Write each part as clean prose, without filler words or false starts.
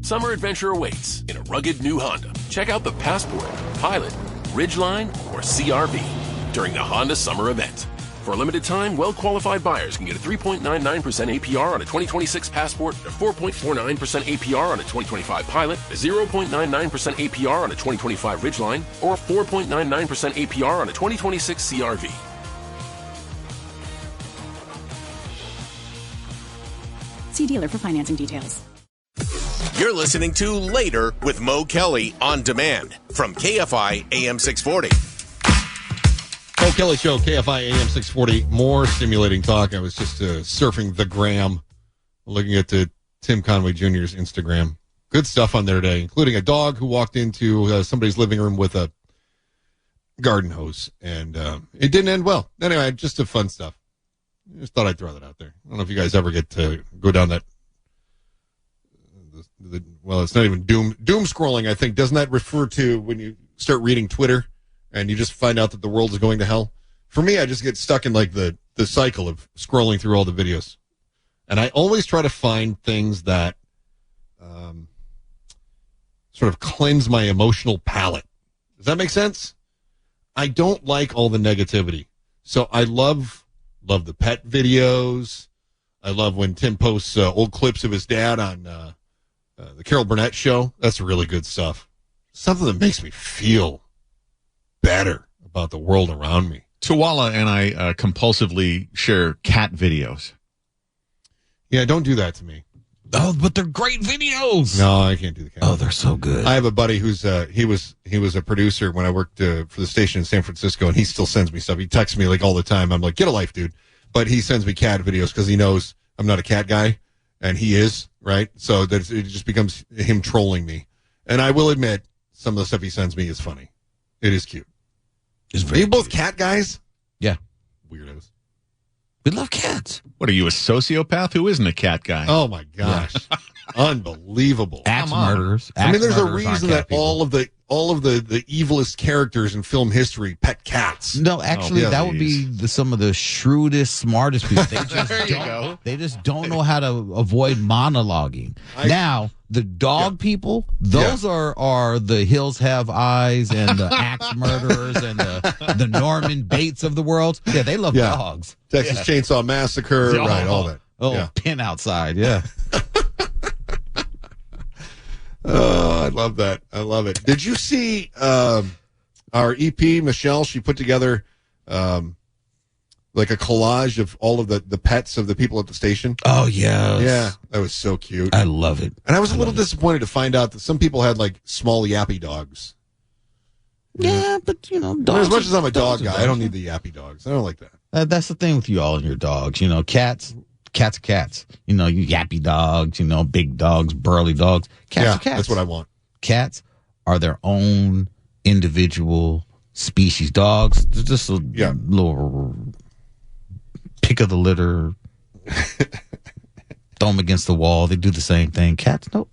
Summer adventure awaits in a rugged new Honda. Check out the Passport, Pilot, Ridgeline, or CR-V during the Honda Summer event. For a limited time, well-qualified buyers can get a 3.99% APR on a 2026 Passport, a 4.49% APR on a 2025 Pilot, a 0.99% APR on a 2025 Ridgeline, or a 4.99% APR on a 2026 CR-V. See dealer for financing details. You're listening to Later with Mo Kelly on demand from KFI AM 640. Mo Kelly Show, KFI AM 640. More stimulating talk. I was just surfing the gram, looking at Tim Conway Jr.'s Instagram. Good stuff on there today, including a dog who walked into somebody's living room with a garden hose, and it didn't end well. Anyway, just a fun stuff. I just thought I'd throw that out there. I don't know if you guys ever get to go down that. Well, it's not even doom scrolling, I think. Doesn't that refer to when you start reading Twitter and you just find out that the world is going to hell? For me, I just get stuck in like the cycle of scrolling through all the videos. And I always try to find things that sort of cleanse my emotional palate. Does that make sense? I don't like all the negativity. So I love the pet videos. I love when Tim posts old clips of his dad on the Carol Burnett show. That's really good stuff. Something that makes me feel better about the world around me. Tuwala and I compulsively share cat videos. Yeah, don't do that to me. Oh, but they're great videos. No, I can't do the cat. Oh, they're so good. I have a buddy who's he was a producer when I worked for the station in San Francisco, and he still sends me stuff. He texts me like all the time. I'm like, get a life, dude. But he sends me cat videos because he knows I'm not a cat guy, and he is, right? So that it just becomes him trolling me. And I will admit, some of the stuff he sends me is funny. It is cute. Are you both cat guys? Yeah. Weirdos. We love cats. What, are you a sociopath? Who isn't a cat guy? Oh, my gosh. Yeah. Unbelievable. Axe murderers. I mean, there's a reason that all of the evilest characters in film history pet cats. No, actually, that would be some of the shrewdest, smartest people. They just there you go. They just don't know how to avoid monologuing. Now, the dog people, those are the Hills Have Eyes and the axe murderers and the Norman Bates of the world. Yeah, they love dogs. Texas Chainsaw Massacre, right, all that. Oh, pin outside, yeah. Oh, I love that. I love it. Did you see our EP, Michelle? She put together like a collage of all of the pets of the people at the station. Oh, yes. Yeah, that was so cute. I love it. And I was a little disappointed to find out that some people had like small yappy dogs. Yeah, but dogs. As much as I'm a dog guy, I don't need the yappy dogs. I don't like that. That's the thing with you all and your dogs. Cats are cats. You yappy dogs, big dogs, burly dogs. Cats are cats. That's what I want. Cats are their own individual species. Dogs, they're just a little pick of the litter. Throw them against the wall. They do the same thing. Cats, nope.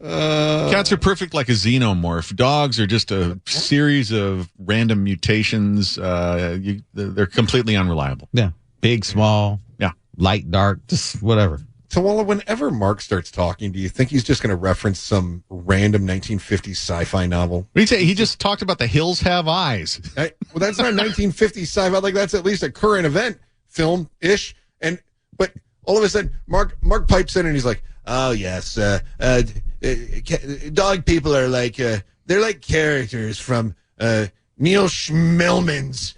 Cats are perfect like a xenomorph. Dogs are just a series of random mutations. They're completely unreliable. Yeah. Big, small. Yeah. Light, dark, just whatever. Tawala, whenever Mark starts talking, do you think he's just going to reference some random 1950s sci-fi novel? What do you say? He just talked about The Hills Have Eyes. Well, that's not 1950s sci-fi. Like, that's at least a current event film-ish. But all of a sudden, Mark pipes in and he's like, oh, yes, dog people are like, they're like characters from Neil Schmelman's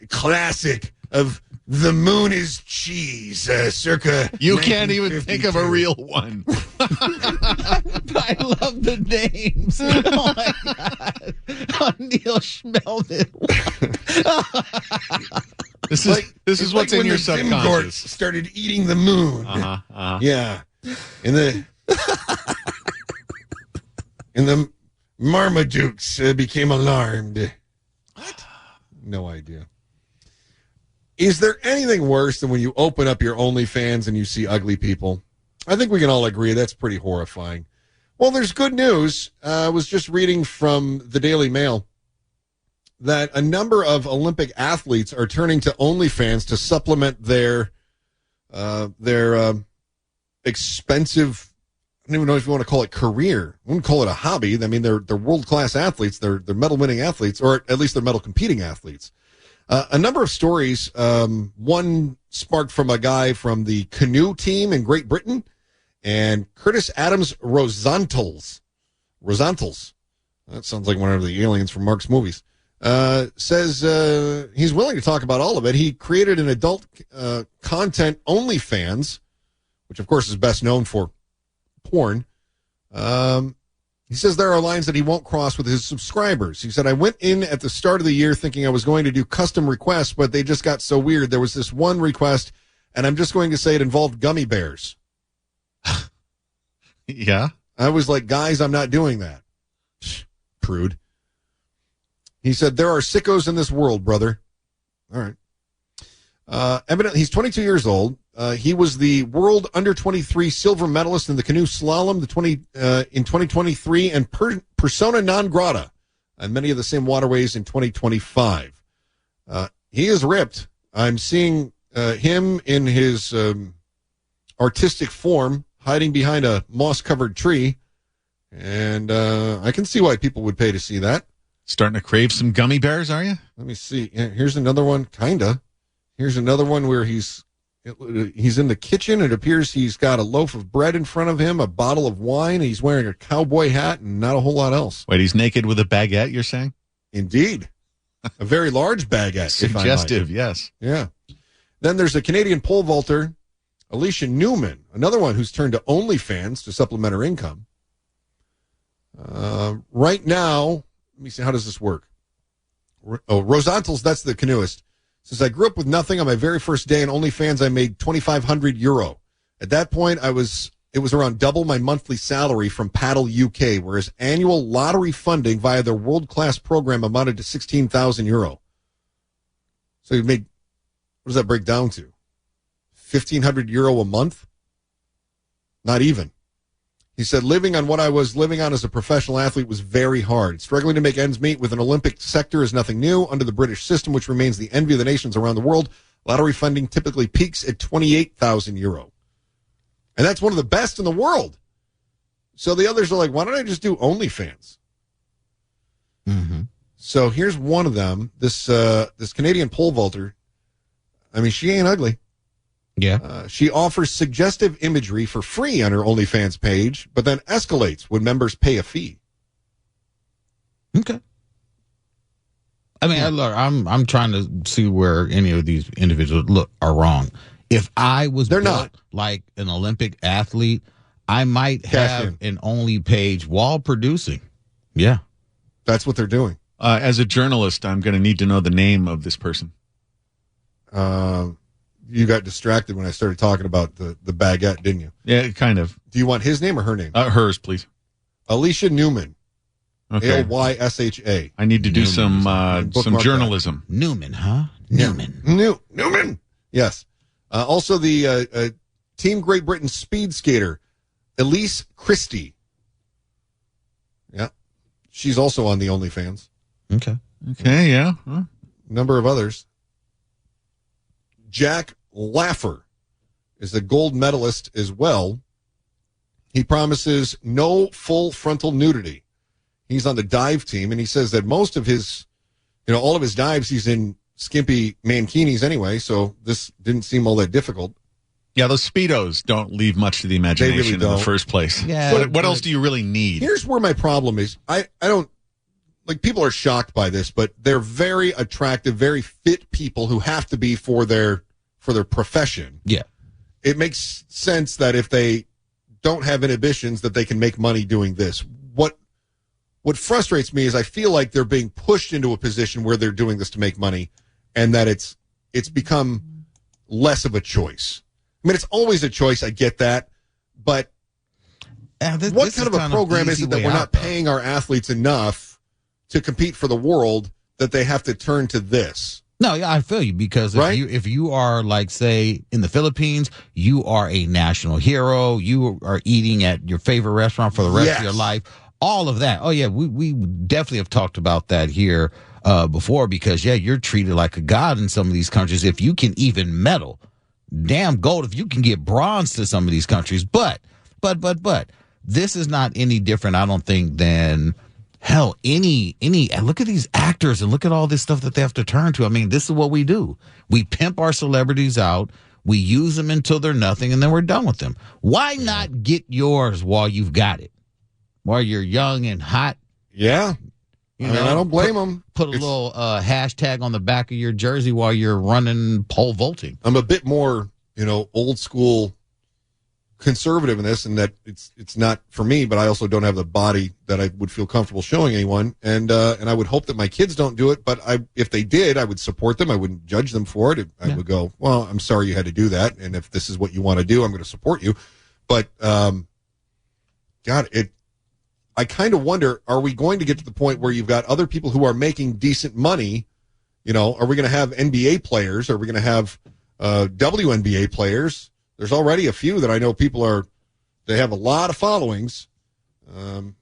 classic of The Moon is Cheese, circa You can't even think of a real one. I love the names. Oh, my God. Oh, Neil Schmelman. This is what's in your subconscious. Started eating the moon. Yeah. In the Marmadukes became alarmed. What? No idea. Is there anything worse than when you open up your OnlyFans and you see ugly people? I think we can all agree that's pretty horrifying. Well, there's good news. I was just reading from the Daily Mail that a number of Olympic athletes are turning to OnlyFans to supplement their expensive don't even know if you want to call it career. I wouldn't call it a hobby. I mean, they're world-class athletes. They're medal-winning athletes, or at least they're medal-competing athletes. A number of stories. One sparked from a guy from the canoe team in Great Britain, and Curtis Adams Rosantals. That sounds like one of the aliens from Mark's movies. Says he's willing to talk about all of it. He created an adult content OnlyFans, which of course is best known for porn. He says there are lines that he won't cross with his subscribers. He said, I went in at the start of the year thinking I was going to do custom requests, but they just got so weird. There was this one request, and I'm just going to say it involved gummy bears. Yeah. I was like, guys, I'm not doing that. Prude. He said, there are sickos in this world, brother. All right. Evidently, he's 22 years old. He was the world under-23 silver medalist in the canoe slalom in 2023 and persona non grata on many of the same waterways in 2025. He is ripped. I'm seeing him in his artistic form hiding behind a moss-covered tree, and I can see why people would pay to see that. Starting to crave some gummy bears, are you? Let me see. Here's another one, kinda. Here's another one where he's in the kitchen. It appears he's got a loaf of bread in front of him, a bottle of wine. He's wearing a cowboy hat and not a whole lot else. Wait, he's naked with a baguette, you're saying? Indeed. A very large baguette. Suggestive, yes. Yeah. Then there's a Canadian pole vaulter, Alicia Newman, another one who's turned to OnlyFans to supplement her income. Right now, let me see, how does this work? Rosantals, that's the canoeist. Says, I grew up with nothing. On my very first day in OnlyFans, I made €2,500. At that point, it was around double my monthly salary from Paddle UK, whereas annual lottery funding via their world-class program amounted to €16,000. So you made, what does that break down to? €1,500 a month? Not even. He said, living on what I was living on as a professional athlete was very hard. Struggling to make ends meet with an Olympic sector is nothing new. Under the British system, which remains the envy of the nations around the world, lottery funding typically peaks at €28,000. And that's one of the best in the world. So the others are like, why don't I just do OnlyFans? Mm-hmm. So here's one of them, this Canadian pole vaulter. I mean, she ain't ugly. Yeah. She offers suggestive imagery for free on her OnlyFans page, but then escalates when members pay a fee. Okay. I mean, look, I'm trying to see where any of these individuals are wrong. If I was They're built not like an Olympic athlete, I might have an Only page while producing. Yeah. That's what they're doing. As a journalist, I'm going to need to know the name of this person. You got distracted when I started talking about the baguette, didn't you? Yeah, kind of. Do you want his name or her name? Hers, please. Alicia Newman. Okay. Alysha. I need to do some journalism. That. Newman, huh? Newman. Newman. Yes. Also the Team Great Britain speed skater, Elise Christie. Yeah. She's also on the OnlyFans. Okay. Okay, yeah. Huh? Number of others. Jack Laffer is the gold medalist as well. He promises no full frontal nudity. He's on the dive team, and he says that most of his, all of his dives, he's in skimpy mankinis anyway, so this didn't seem all that difficult. Yeah, those Speedos don't leave much to the imagination in the first place. Yeah, what else do you really need? Here's where my problem is. I don't, like, people are shocked by this, but they're very attractive, very fit people who have to be for their profession. Yeah. It makes sense that if they don't have inhibitions that they can make money doing this. What frustrates me is I feel like they're being pushed into a position where they're doing this to make money, and that it's become less of a choice. I mean, it's always a choice. I get that, but what kind of a program is it that we're not paying our athletes enough to compete for the world that they have to turn to this? No, yeah, I feel you, because if you are, like, say, in the Philippines, you are a national hero, you are eating at your favorite restaurant for the rest of your life, all of that. Oh, yeah, we definitely have talked about that here before, because, yeah, you're treated like a god in some of these countries. If you can even medal, damn gold, if you can get bronze to some of these countries. But this is not any different, I don't think, than hell, any look at these actors and look at all this stuff that they have to turn to. I mean, this is what we do. We pimp our celebrities out. We use them until they're nothing, and then we're done with them. Why not get yours while you've got it? While you're young and hot? Yeah. I don't blame them. Put a little hashtag on the back of your jersey while you're running pole vaulting. I'm a bit more, old school conservative in this, and that it's not for me, but I also don't have the body that I would feel comfortable showing anyone, and I would hope that my kids don't do it, but if they did, I would support them. I wouldn't judge them for it. I would go, well, I'm sorry you had to do that, and if this is what you want to do, I'm going to support you. But I kind of wonder, are we going to get to the point where you've got other people who are making decent money? Are we going to have NBA players? Are we going to have WNBA players? There's already a few that I know they have a lot of followings.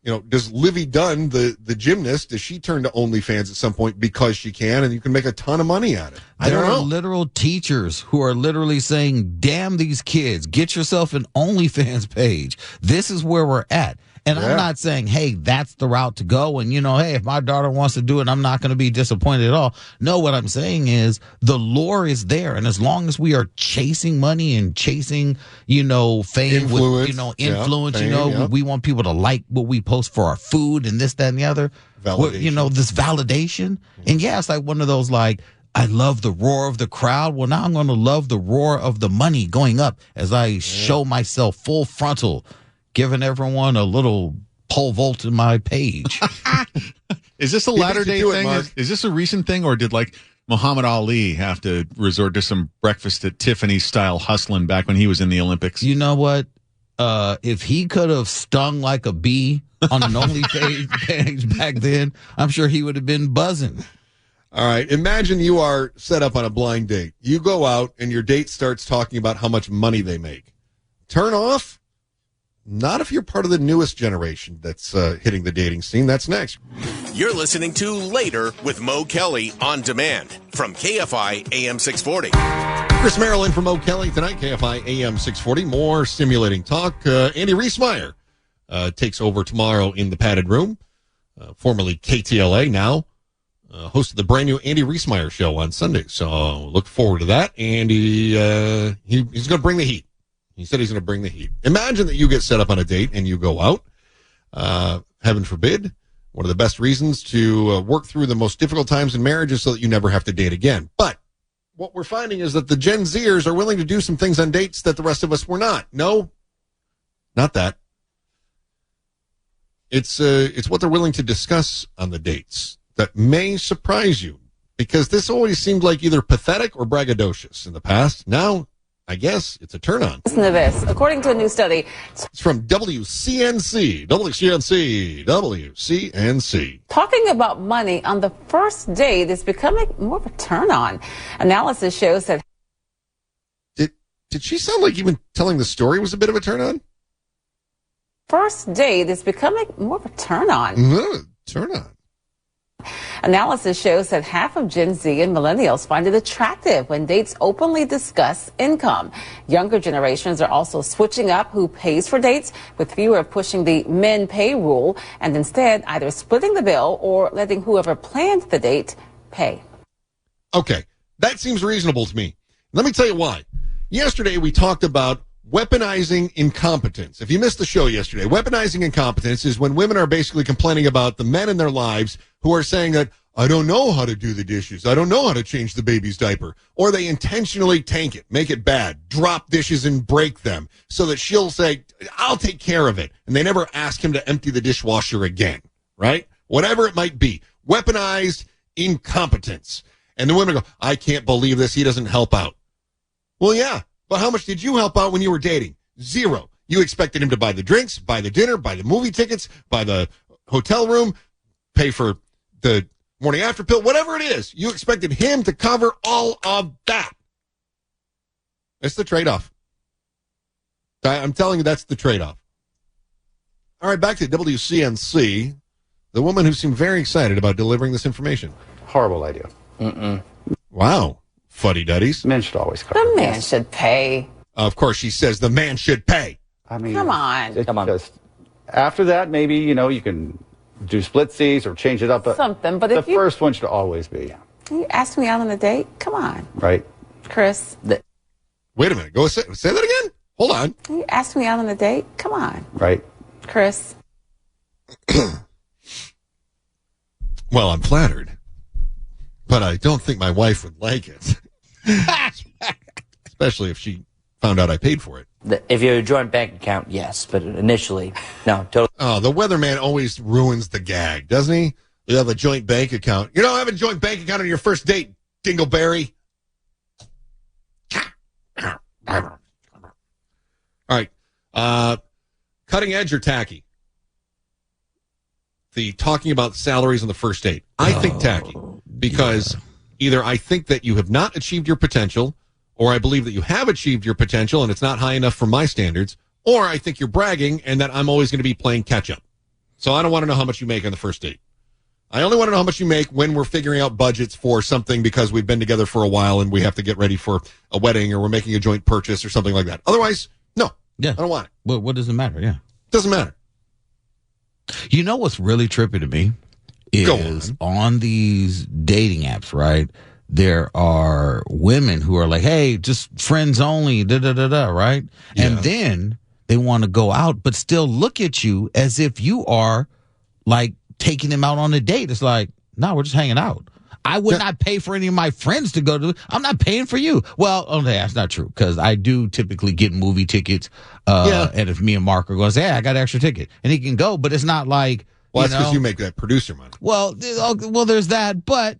Does Livy Dunn, the gymnast, does she turn to OnlyFans at some point because she can, and you can make a ton of money at it? I don't know. There are literal teachers who are literally saying, damn these kids, get yourself an OnlyFans page. This is where we're at. And I'm not saying, hey, that's the route to go. And, hey, if my daughter wants to do it, I'm not going to be disappointed at all. No, what I'm saying is the lure is there. And as long as we are chasing money and chasing, fame influence, with, influence, we want people to like what we post for our food and this, that, and the other. Validation. This validation. And it's like one of those, like, I love the roar of the crowd. Well, now I'm going to love the roar of the money going up as I show myself full frontal, giving everyone a little pole vault in my page. Is this a latter-day thing? Is this a recent thing, or did Muhammad Ali have to resort to some breakfast at Tiffany's style hustling back when he was in the Olympics? You know what? If he could have stung like a bee on an OnlyFans page back then, I'm sure he would have been buzzing. All right. Imagine you are set up on a blind date. You go out and your date starts talking about how much money they make. Turn off? Not if you're part of the newest generation that's hitting the dating scene. That's next. You're listening to Later with Mo Kelly on demand from KFI AM 640. Chris Merrill in for Mo Kelly tonight, KFI AM 640. More stimulating talk. Andy Reesmeyer takes over tomorrow in the padded room, formerly KTLA now. Host of the brand new Andy Reesmeyer show on Sunday. So look forward to that. Andy, he's going to bring the heat. He said he's going to bring the heat. Imagine that you get set up on a date and you go out. Heaven forbid. One of the best reasons to work through the most difficult times in marriage is so that you never have to date again. But what we're finding is that the Gen Zers are willing to do some things on dates that the rest of us were not. No, not that. It's what they're willing to discuss on the dates that may surprise you, because this always seemed like either pathetic or braggadocious in the past. Now, I guess it's a turn on. Listen to this. According to a new study, it's from WCNC. Talking about money on the first date is becoming more of a turn on. Analysis shows that. Did she sound like even telling the story was a bit of a turn on? First date is becoming more of a turn on. Turn on. Analysis shows that half of Gen Z and millennials find it attractive when dates openly discuss income. Younger generations are also switching up who pays for dates, with fewer pushing the men pay rule and instead either splitting the bill or letting whoever planned the date pay. Okay, that seems reasonable to me. Let me tell you why. Yesterday we talked about weaponizing incompetence. If you missed the show yesterday, weaponizing incompetence is when women are basically complaining about the men in their lives who are saying that, I don't know how to do the dishes. I don't know how to change the baby's diaper. Or they intentionally tank it, make it bad, drop dishes and break them so that she'll say, I'll take care of it. And they never ask him to empty the dishwasher again, right? Whatever it might be. Weaponized incompetence. And the women go, I can't believe this. He doesn't help out. Well, yeah. But how much did you help out when you were dating? Zero. You expected him to buy the drinks, buy the dinner, buy the movie tickets, buy the hotel room, pay for the morning after pill, whatever it is. You expected him to cover all of that. That's the trade-off. I'm telling you, that's the trade-off. All right, back to WCNC. The woman who seemed very excited about delivering this information. Horrible idea. Wow. Fuddy-duddies. Men should always cover. The man should pay. Of course, she says the man should pay. I mean, Come on. It's just After that, maybe, you can do splitsies or change it up. Something, but the first one should always be. You asked me out on a date? Come on. Right. Chris. Wait a minute. Go say that again. Hold on. You asked me out on a date? Come on. Right. Chris. Well, I'm flattered, but I don't think my wife would like it. Especially if she found out I paid for it. If you have a joint bank account, yes, but initially, no, totally. Oh, the weatherman always ruins the gag, doesn't he? You have a joint bank account. You don't have a joint bank account on your first date, Dingleberry. All right. Cutting edge or tacky? The talking about salaries on the first date. I think tacky because either I think that you have not achieved your potential, or I believe that you have achieved your potential and it's not high enough for my standards, or I think you're bragging and that I'm always going to be playing catch up. So I don't want to know how much you make on the first date. I only want to know how much you make when we're figuring out budgets for something because we've been together for a while and we have to get ready for a wedding or we're making a joint purchase or something like that. Otherwise, no. Yeah. I don't want it. Well, what does it matter? Yeah. Doesn't matter. You know what's really trippy to me is on these dating apps, right? There are women who are like, hey, just friends only, da-da-da-da, right? Yeah. And then they want to go out, but still look at you as if you are like taking them out on a date. It's like, no, we're just hanging out. I would not pay for any of my friends to go to. I'm not paying for you. Well, okay, that's not true because I do typically get movie tickets. And if me and Mark are going to say, hey, I got an extra ticket, and he can go, but it's not like. Well, that's because you make that producer money. Well, there's that, but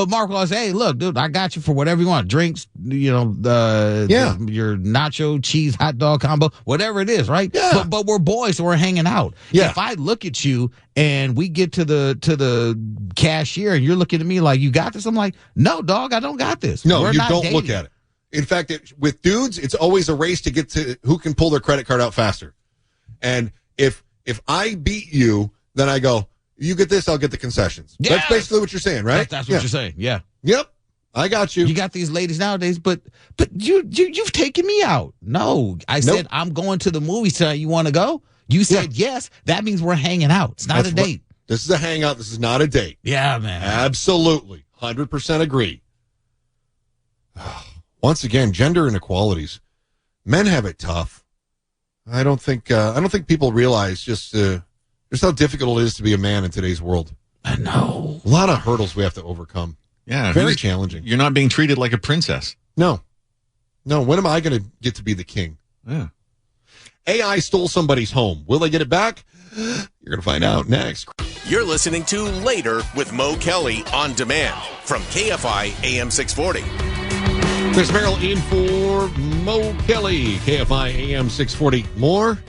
Mark will say, hey, look, dude, I got you for whatever you want, drinks, your nacho cheese hot dog combo, whatever it is, right? Yeah. But we're boys, so we're hanging out. Yeah. If I look at you and we get to the cashier and you're looking at me like you got this, I'm like, no, dog, I don't got this. No, we're you not don't dating. look at it. In fact, with dudes, it's always a race to get to who can pull their credit card out faster. And if I beat you, then I go, you get this, I'll get the concessions. Yes! That's basically what you're saying, right? That's what you're saying. Yeah. Yep. I got you. You got these ladies nowadays, but you've taken me out. No, I said I'm going to the movies tonight. You want to go? You said yes. That means we're hanging out. It's not a date. This is a hangout. This is not a date. Yeah, man. Absolutely. 100% agree. Once again, gender inequalities. Men have it tough. I don't think people realize just how difficult it is to be a man in today's world. I know. A lot of hurdles we have to overcome. Yeah. Very challenging. You're not being treated like a princess. No. When am I going to get to be the king? Yeah. AI stole somebody's home. Will they get it back? You're going to find out next. You're listening to Later with Mo Kelly on demand from KFI AM 640. There's Merrill in for Mo Kelly, KFI AM 640. More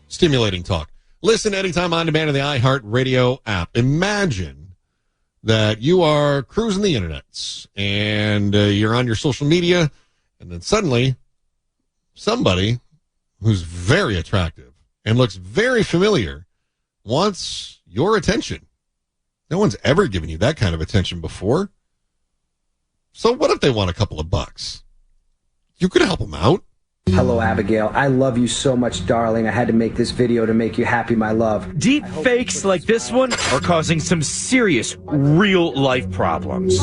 stimulating talk. Listen anytime on demand in the iHeartRadio app. Imagine that you are cruising the internet and you're on your social media, and then suddenly somebody who's very attractive and looks very familiar wants your attention. No one's ever given you that kind of attention before. So what if they want a couple of bucks? You could help them out. Hello, Abigail. I love you so much, darling. I had to make this video to make you happy, my love. Deep fakes like this one are causing some serious real-life problems.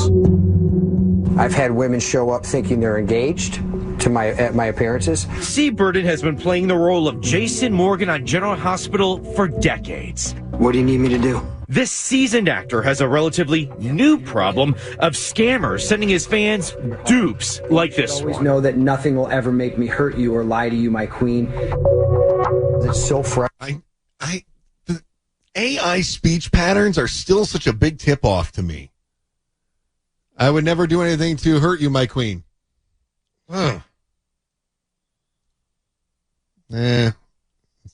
I've had women show up thinking they're engaged at my appearances. C. Burden has been playing the role of Jason Morgan on General Hospital for decades. What do you need me to do? This seasoned actor has a relatively new problem of scammers sending his fans dupes like this one. Always know that nothing will ever make me hurt you or lie to you, my queen. It's so fresh. The AI speech patterns are still such a big tip-off to me. I would never do anything to hurt you, my queen. Ugh. It's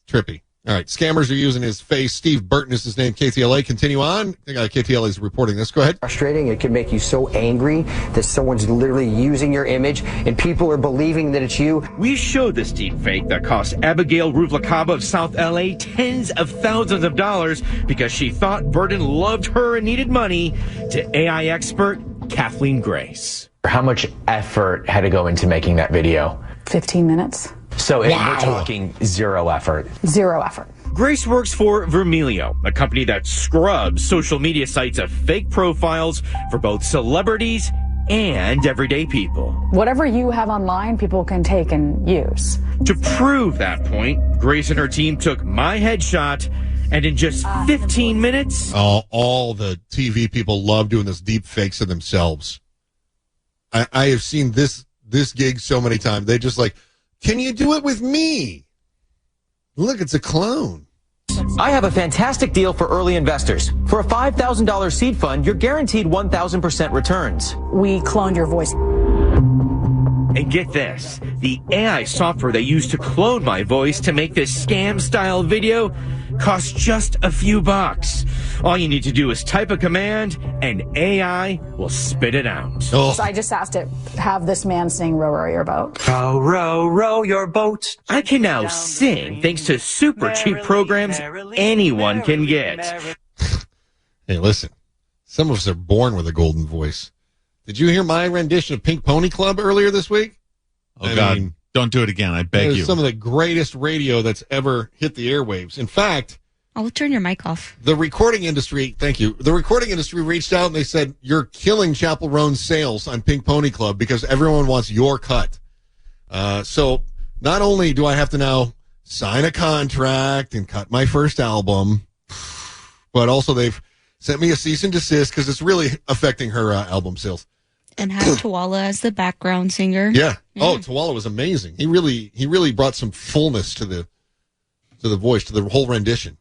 trippy. All right, scammers are using his face. Steve Burton is his name. KTLA, continue on. KTLA is reporting this. Go ahead. Frustrating. It can make you so angry that someone's literally using your image and people are believing that it's you. We showed this deep fake that cost Abigail Ruvalcaba of South LA tens of thousands of dollars because she thought Burton loved her and needed money, to AI expert Kathleen Grace. How much effort had to go into making that video? 15 minutes. So we're talking zero effort. Zero effort. Grace works for Vermilio, a company that scrubs social media sites of fake profiles for both celebrities and everyday people. Whatever you have online, people can take and use. To prove that point, Grace and her team took my headshot, and in just 15 minutes... all the TV people love doing this deep fakes of themselves. I have seen this gig so many times. They just like, can you do it with me? Look, it's a clone. I have a fantastic deal for early investors. For a $5,000 seed fund, you're guaranteed 1,000% returns. We cloned your voice. And get this, the AI software they used to clone my voice to make this scam-style video costs just a few bucks. All you need to do is type a command, and AI will spit it out. So I just asked it, have this man sing Row, Row Your Boat. Row, row, row your boat. I can now sing thanks to super cheap programs anyone can get. Hey, listen, some of us are born with a golden voice. Did you hear my rendition of Pink Pony Club earlier this week? Oh, God. Don't do it again. I beg you. Some of the greatest radio that's ever hit the airwaves. In fact... I'll turn your mic off. The recording industry, thank you. The recording industry reached out and they said, you're killing Chapel Roan's sales on Pink Pony Club because everyone wants your cut. So not only do I have to now sign a contract and cut my first album, but also they've sent me a cease and desist because it's really affecting her album sales. And have Tawala as the background singer. Yeah. Oh, Tawala was amazing. He really brought some fullness to the voice, to the whole rendition.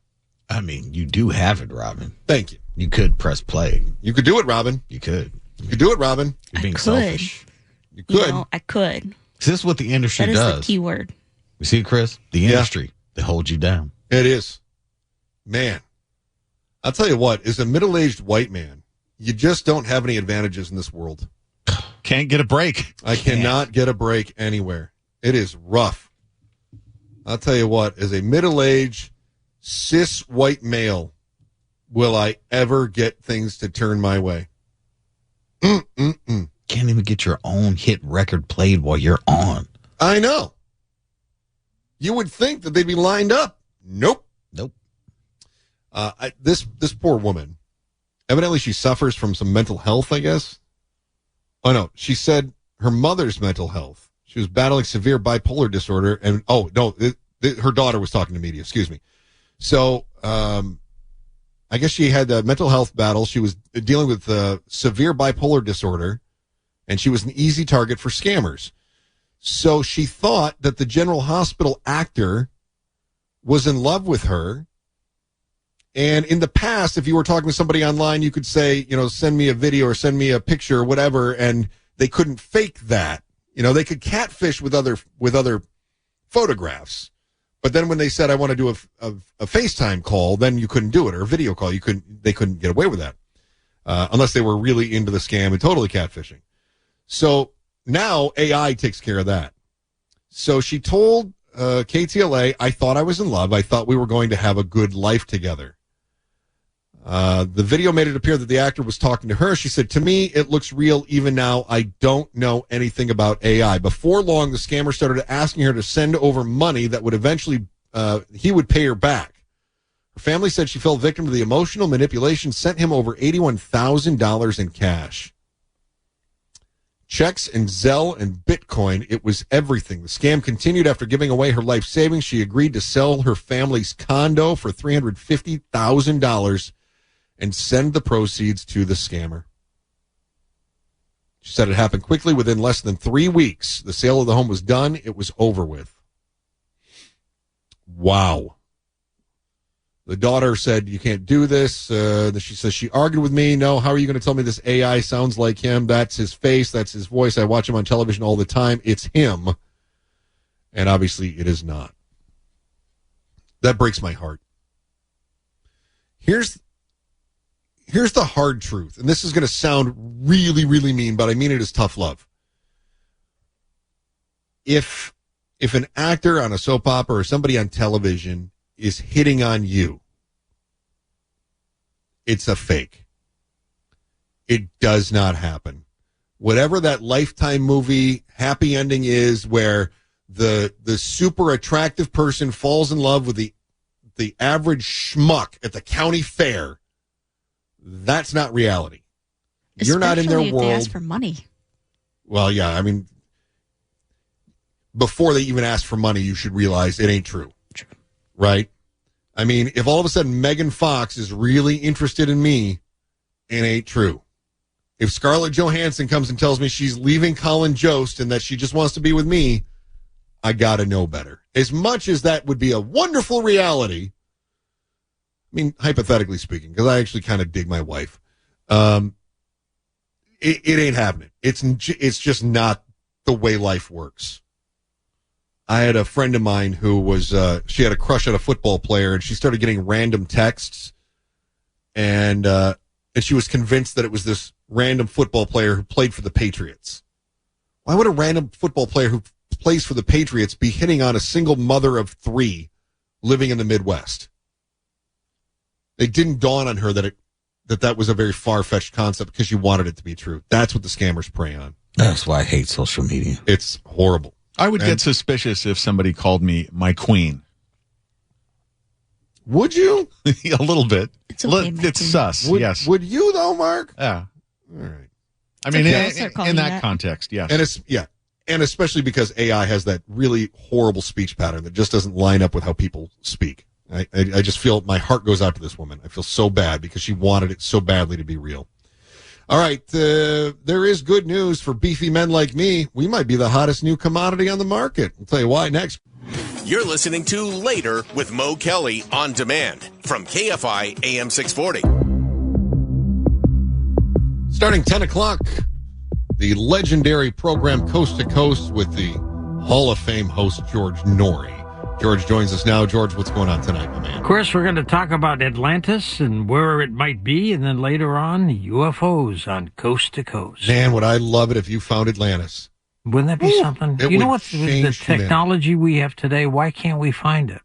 I mean, you do have it, Robin. Thank you. You could press play. You could do it, Robin. You could. You could do it, Robin. You're being selfish. You could. I could. This is what the industry does. That is the key word. You see, Chris? The industry. They hold you down. It is. Man. I'll tell you what, as a middle-aged white man, you just don't have any advantages in this world. Can't get a break. I cannot get a break anywhere. It is rough. I'll tell you what, as a middle-aged, cis white male, will I ever get things to turn my way? Can't even get your own hit record played while you're on. I know. You would think that they'd be lined up. Nope. This poor woman, evidently she suffers from some mental health, I guess. Oh, no. She said her mother's mental health. She was battling severe bipolar disorder. And, her daughter was talking to media. Excuse me. So, I guess she had a mental health battle. She was dealing with severe bipolar disorder, and she was an easy target for scammers. So she thought that the General Hospital actor was in love with her. And in the past, if you were talking to somebody online, you could say, send me a video or send me a picture or whatever, and they couldn't fake that. They could catfish with other photographs. But then when they said, I want to do a FaceTime call, then you couldn't do it, or a video call. They couldn't get away with that unless they were really into the scam and totally catfishing. So now AI takes care of that. So she told KTLA, I thought I was in love. I thought we were going to have a good life together. The video made it appear that the actor was talking to her. She said, to me, it looks real even now. I don't know anything about AI. Before long, the scammer started asking her to send over money that would eventually, he would pay her back. Her family said she fell victim to the emotional manipulation, sent him over $81,000 in cash. Checks and Zelle and Bitcoin, it was everything. The scam continued after giving away her life savings. She agreed to sell her family's condo for $350,000 and send the proceeds to the scammer. She said it happened quickly. Within less than 3 weeks, the sale of the home was done. It was over with. Wow. The daughter said, you can't do this. She says, she argued with me. No, how are you going to tell me this AI sounds like him? That's his face. That's his voice. I watch him on television all the time. It's him. And obviously it is not. That breaks my heart. Here's the hard truth. And this is going to sound really, really mean, but I mean it as tough love. If an actor on a soap opera or somebody on television is hitting on you, it's a fake. It does not happen. Whatever that Lifetime movie happy ending is where the super attractive person falls in love with the average schmuck at the county fair. That's not reality. You're not in their Especially if world. they ask for money. Well, yeah, I mean, before they even ask for money, you should realize it ain't true. Right? I mean, if all of a sudden Megan Fox is really interested in me, it ain't true. If Scarlett Johansson comes and tells me she's leaving Colin Jost and that she just wants to be with me, I gotta know better. As much as that would be a wonderful reality, I mean, hypothetically speaking, because I actually kind of dig my wife, it ain't happening. It's just not the way life works. I had a friend of mine who was, she had a crush on a football player, and she started getting random texts, and she was convinced that it was this random football player who played for the Patriots. Why would a random football player who plays for the Patriots be hitting on a single mother of three living in the Midwest? It didn't dawn on her that that was a very far-fetched concept because she wanted it to be true. That's what the scammers prey on. That's why I hate social media. It's horrible. I would get suspicious if somebody called me my queen. Would you? A little bit. It's okay, it's sus, yes. Would you, though, Mark? Yeah. All right. I mean, okay. in that context, yes. And especially because AI has that really horrible speech pattern that just doesn't line up with how people speak. I just feel my heart goes out to this woman. I feel so bad because she wanted it so badly to be real. All right, there is good news for beefy men like me. We might be the hottest new commodity on the market. I'll tell you why next. You're listening to Later with Mo Kelly on demand from KFI AM 640. Starting 10 o'clock, the legendary program Coast to Coast with the Hall of Fame host George Norrie. George joins us now. George, what's going on tonight, my man? Chris, we're going to talk about Atlantis and where it might be, and then later on, UFOs on Coast to Coast. Man, would I love it if you found Atlantis. Wouldn't that be something? You know what? The technology humanity. we have today, why can't we find it?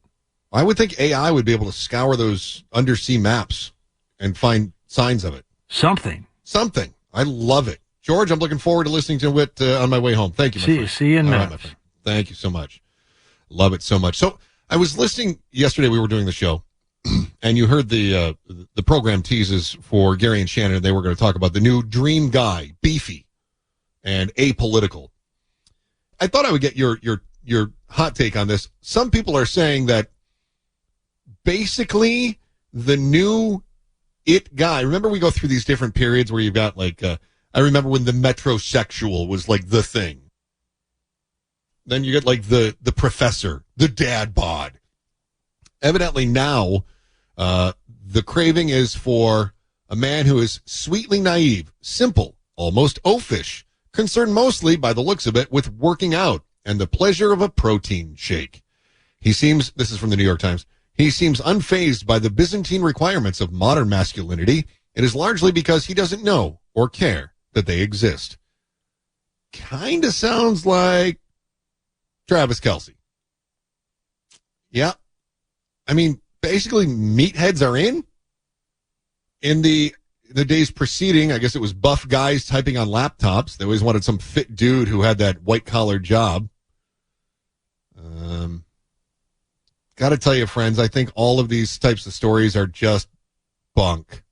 I would think AI would be able to scour those undersea maps and find signs of it. Something. I love it. George, I'm looking forward to listening to it on my way home. Thank you, my friend. See you in minutes. Right, my friend. Thank you so much. Love it so much. So I was listening yesterday. We were doing the show, and you heard the program teases for Gary and Shannon. They were going to talk about the new dream guy, beefy and apolitical. I thought I would get your hot take on this. Some people are saying that basically the new it guy. Remember, we go through these different periods where you've got like I remember when the metrosexual was like the thing. Then you get like the professor, the dad bod. Evidently now, the craving is for a man who is sweetly naive, simple, almost oafish, concerned mostly, by the looks of it, with working out and the pleasure of a protein shake. He seems, this is from the New York Times, he seems unfazed by the Byzantine requirements of modern masculinity. It is largely because he doesn't know or care that they exist. Kind of sounds like Travis Kelce. Yeah. I mean, basically, meatheads are in. In the days preceding, I guess it was buff guys typing on laptops. They always wanted some fit dude who had that white-collar job. Got to tell you, friends, I think all of these types of stories are just bunk.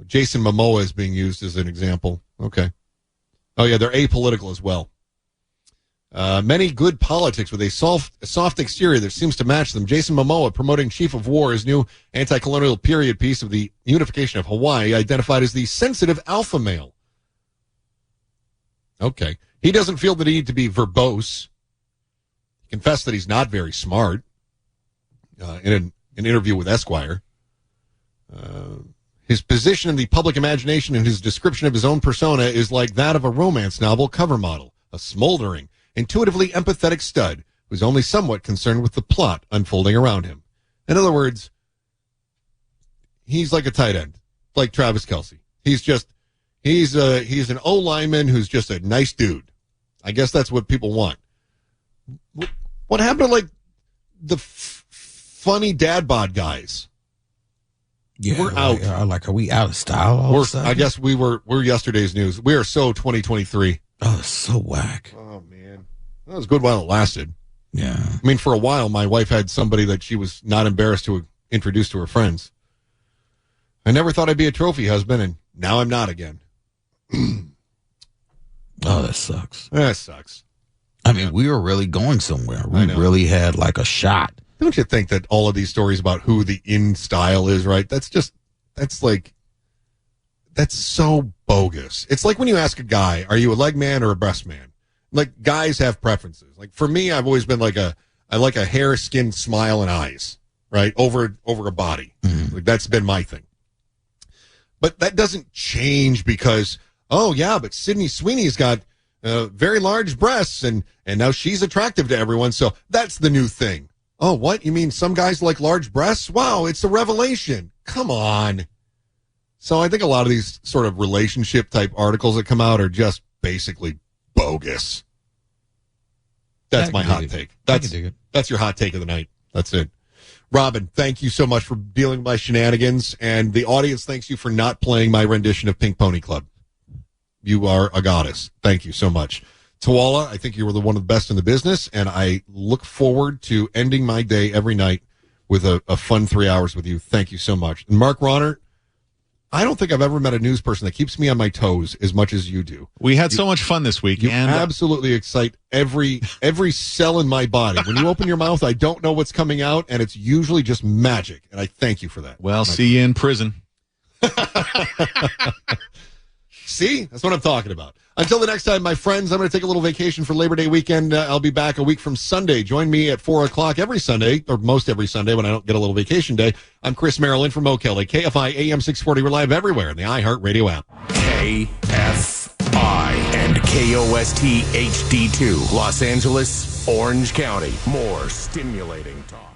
Jason Momoa is being used as an example. Okay. Oh, yeah, they're apolitical as well. Many good politics with a soft exterior that seems to match them. Jason Momoa promoting Chief of War, his new anti-colonial period piece of the unification of Hawaii, identified as the sensitive alpha male. Okay. He doesn't feel the need to be verbose. He confessed that he's not very smart in an interview with Esquire. His position in the public imagination and his description of his own persona is like that of a romance novel cover model, a smoldering, intuitively empathetic stud who's only somewhat concerned with the plot unfolding around him. In other words, he's like a tight end, like Travis Kelce. He's an O lineman who's just a nice dude. I guess that's what people want. What happened to like the funny dad bod guys? Yeah, we're out. Are we out of style? I guess we're yesterday's news. We are so 2023. Oh, so whack. Oh man. That was good while it lasted. Yeah. I mean, for a while, my wife had somebody that she was not embarrassed to introduce to her friends. I never thought I'd be a trophy husband, and now I'm not again. Oh, that sucks. That sucks. I mean, we were really going somewhere. We really had like a shot. Don't you think that all of these stories about who the in style is, right? That's so bogus. It's like when you ask a guy, are you a leg man or a breast man? Like, guys have preferences. Like, for me, I've always been I like a hair, skin, smile, and eyes, right? Over a body. Mm-hmm. Like, that's been my thing. But that doesn't change because, oh, yeah, but Sydney Sweeney's got very large breasts, and now she's attractive to everyone, so that's the new thing. Oh, what? You mean some guys like large breasts? Wow, it's a revelation. Come on. So I think a lot of these sort of relationship-type articles that come out are just basically bogus. That's my hot take. That's your hot take of the night. That's it. Robin, thank you so much for dealing with my shenanigans, and the audience thanks you for not playing my rendition of Pink Pony Club. You are a goddess. Thank you so much. Tawala, I think you were one of the best in the business, and I look forward to ending my day every night with a fun 3 hours with you. Thank you so much. And Mark Ronner, I don't think I've ever met a news person that keeps me on my toes as much as you do. We had so much fun this week. You and absolutely excite every cell in my body. When you open your mouth, I don't know what's coming out, and it's usually just magic, and I thank you for that. Well, see you in prison. See? That's what I'm talking about. Until the next time, my friends, I'm going to take a little vacation for Labor Day weekend. I'll be back a week from Sunday. Join me at 4 o'clock every Sunday, or most every Sunday when I don't get a little vacation day. I'm Chris Merrill in from Mo Kelly. KFI AM 640. We're live everywhere in the iHeartRadio app. KFI and KOST HD2, Los Angeles, Orange County. More stimulating talk.